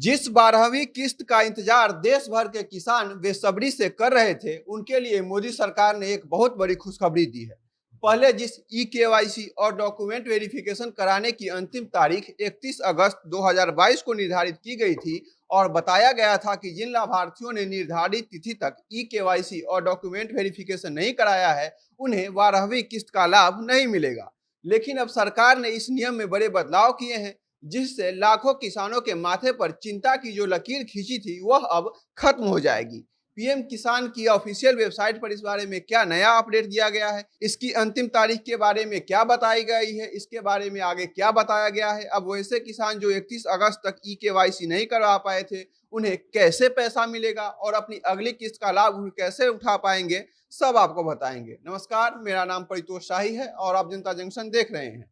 जिस 12वीं किस्त का इंतजार देश भर के किसान बेसब्री से कर रहे थे, उनके लिए मोदी सरकार ने एक बहुत बड़ी खुशखबरी दी है। पहले जिस ई-केवाईसी और डॉक्यूमेंट वेरिफिकेशन कराने की अंतिम तारीख 31 अगस्त 2022 को निर्धारित की गई थी और बताया गया था कि जिन लाभार्थियों ने निर्धारित तिथि तक ई-केवाईसी और डॉक्यूमेंट वेरिफिकेशन नहीं कराया है, उन्हें 12वीं किस्त का लाभ नहीं मिलेगा। लेकिन अब सरकार ने इस नियम में बड़े बदलाव किए हैं, जिससे लाखों किसानों के माथे पर चिंता की जो लकीर खींची थी वह अब खत्म हो जाएगी। पीएम किसान की ऑफिशियल वेबसाइट पर इस बारे में क्या नया अपडेट दिया गया है, इसकी अंतिम तारीख के बारे में क्या बताई गई है, इसके बारे में आगे क्या बताया गया है, अब वैसे किसान जो 31 अगस्त तक ई-केवाईसी नहीं करवा पाए थे, उन्हें कैसे पैसा मिलेगा और अपनी अगली किस्त का लाभ उन्हें कैसे उठा पाएंगे, सब आपको बताएंगे। नमस्कार, मेरा नाम परितोष शाही है और आप जनता जंक्शन देख रहे हैं।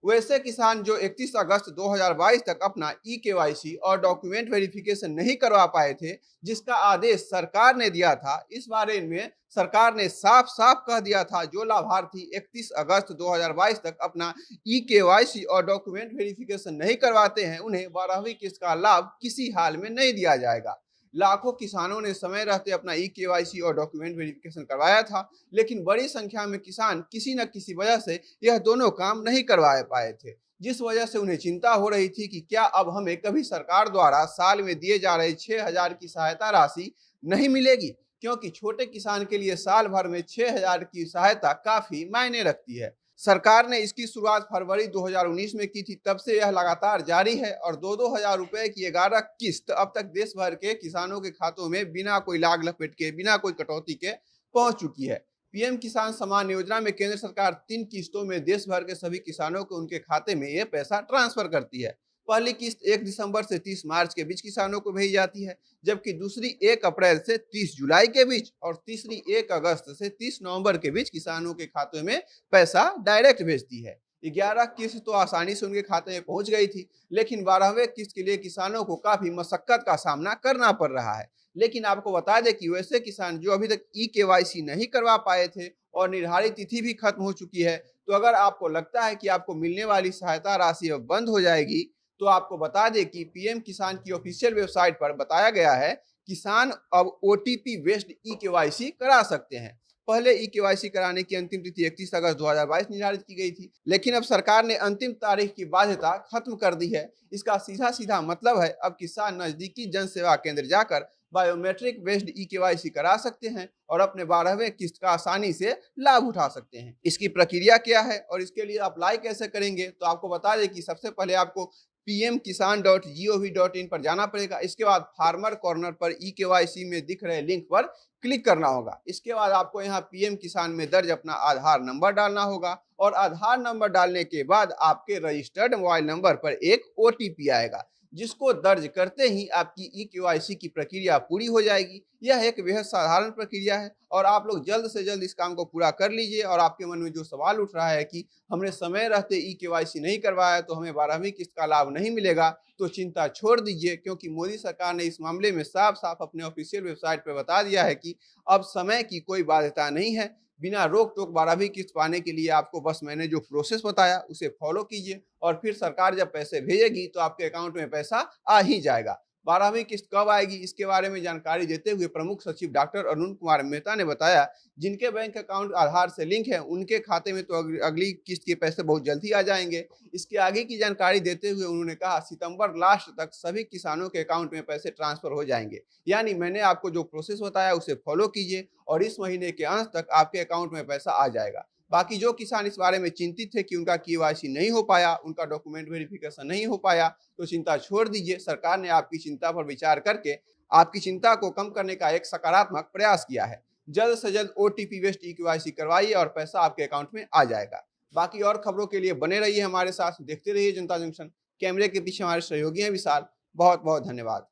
वैसे किसान जो 31 अगस्त 2022 तक अपना ई-केवाईसी और डॉक्यूमेंट वेरिफिकेशन नहीं करवा पाए थे, जिसका आदेश सरकार ने दिया था, इस बारे में सरकार ने साफ साफ कह दिया था जो लाभार्थी 31 अगस्त 2022 तक अपना ई-केवाईसी और डॉक्यूमेंट वेरिफिकेशन नहीं करवाते हैं, उन्हें 12वीं किस्त का लाभ किसी हाल में नहीं दिया जाएगा। लाखों किसानों ने समय रहते अपना ई-केवाईसी और डॉक्यूमेंट वेरिफिकेशन करवाया था, लेकिन बड़ी संख्या में किसान किसी न किसी वजह से यह दोनों काम नहीं करवा पाए थे, जिस वजह से उन्हें चिंता हो रही थी कि क्या अब हमें कभी सरकार द्वारा साल में दिए जा रहे 6,000 की सहायता राशि नहीं मिलेगी, क्योंकि छोटे किसान के लिए साल भर में 6,000 की सहायता काफी मायने रखती है। सरकार ने इसकी शुरुआत फरवरी 2019 में की थी, तब से यह लगातार जारी है और 2-2 हजार रुपए की 11 किस्त अब तक देश भर के किसानों के खातों में बिना कोई लाग लपेट के, बिना कोई कटौती के पहुंच चुकी है। पीएम किसान सम्मान योजना में केंद्र सरकार 3 किस्तों में देश भर के सभी किसानों को उनके खाते में ये पैसा ट्रांसफर करती है। पहली किस्त 1 दिसंबर से 30 मार्च के बीच किसानों को भेजी जाती है, जबकि दूसरी 1 अप्रैल से 30 जुलाई के बीच और तीसरी 1 अगस्त से 30 नवंबर के बीच किसानों के खातों में पैसा डायरेक्ट भेजती है। 11 किस्त तो आसानी से उनके खाते में पहुंच गई थी, लेकिन 12वें किस्त के लिए किसानों को काफी मशक्कत का सामना करना पड़ रहा है। लेकिन आपको बता दें कि वैसे किसान जो अभी तक ई-केवाईसी नहीं करवा पाए थे और निर्धारित तिथि भी खत्म हो चुकी है, तो अगर आपको लगता है कि आपको मिलने वाली सहायता राशि अब बंद हो जाएगी, तो आपको बता दें कि पीएम किसान की ऑफिशियल वेबसाइट पर बताया गया है, किसान अब ओटीपी बेस्ड ई-केवाईसी करा सकते हैं। पहले ई-केवाईसी कराने की अंतिम तिथि 31 अगस्त 2022 निर्धारित की गई थी, लेकिन अब सरकार ने अंतिम तारीख की बाध्यता खत्म कर दी है। इसका सीधा सीधा मतलब है अब किसान नजदीकी जन सेवा केंद्र जाकर बायोमेट्रिक बेस्ड ई-केवाईसी करा सकते हैं और अपने 12वें किस्त का आसानी से लाभ उठा सकते हैं। इसकी प्रक्रिया क्या है और इसके लिए अप्लाई कैसे करेंगे, तो आपको बता दें कि सबसे पहले आपको pmkisan.gov.in पर जाना पड़ेगा। इसके बाद फार्मर कॉर्नर पर ई-केवाईसी में दिख रहे लिंक पर क्लिक करना होगा। इसके बाद आपको यहाँ पीएम किसान में दर्ज अपना आधार नंबर डालना होगा और आधार नंबर डालने के बाद आपके रजिस्टर्ड मोबाइल नंबर पर एक ओटीपी आएगा, जिसको दर्ज करते ही आपकी ई-केवाईसी की प्रक्रिया पूरी हो जाएगी। यह एक बेहद साधारण प्रक्रिया है और आप लोग जल्द से जल्द इस काम को पूरा कर लीजिए। और आपके मन में जो सवाल उठ रहा है कि हमने समय रहते ई-केवाईसी नहीं करवाया तो हमें 12वीं किस्त का लाभ नहीं मिलेगा, तो चिंता छोड़ दीजिए, क्योंकि मोदी सरकार ने इस मामले में साफ साफ अपने ऑफिशियल वेबसाइट पर बता दिया है कि अब समय की कोई बाध्यता नहीं है। बिना रोक टोक 12वीं किस्त पाने के लिए आपको बस मैंने जो प्रोसेस बताया उसे फॉलो कीजिए और फिर सरकार जब पैसे भेजेगी तो आपके अकाउंट में पैसा आ ही जाएगा। 12वीं किस्त कब आएगी, इसके बारे में जानकारी देते हुए प्रमुख सचिव डॉक्टर अरुण कुमार मेहता ने बताया, जिनके बैंक अकाउंट आधार से लिंक है उनके खाते में तो अगली किस्त के पैसे बहुत जल्द ही आ जाएंगे। इसके आगे की जानकारी देते हुए उन्होंने कहा, सितंबर लास्ट तक सभी किसानों के अकाउंट में पैसे ट्रांसफर हो जाएंगे। यानी मैंने आपको जो प्रोसेस बताया उसे फॉलो कीजिए और इस महीने के अंत तक आपके अकाउंट में पैसा आ जाएगा। बाकी जो किसान इस बारे में चिंतित थे कि उनका केवाईसी नहीं हो पाया, उनका डॉक्यूमेंट वेरिफिकेशन नहीं हो पाया, तो चिंता छोड़ दीजिए। सरकार ने आपकी चिंता पर विचार करके आपकी चिंता को कम करने का एक सकारात्मक प्रयास किया है। जल्द से जल्द ओटीपी बेस्ड ई-केवाईसी करवाइए और पैसा आपके अकाउंट में आ जाएगा। बाकी और खबरों के लिए बने रहिए हमारे साथ, देखते रहिए जनता जंक्शन। कैमरे के पीछे हमारे सहयोगी हैं विशाल। बहुत बहुत धन्यवाद।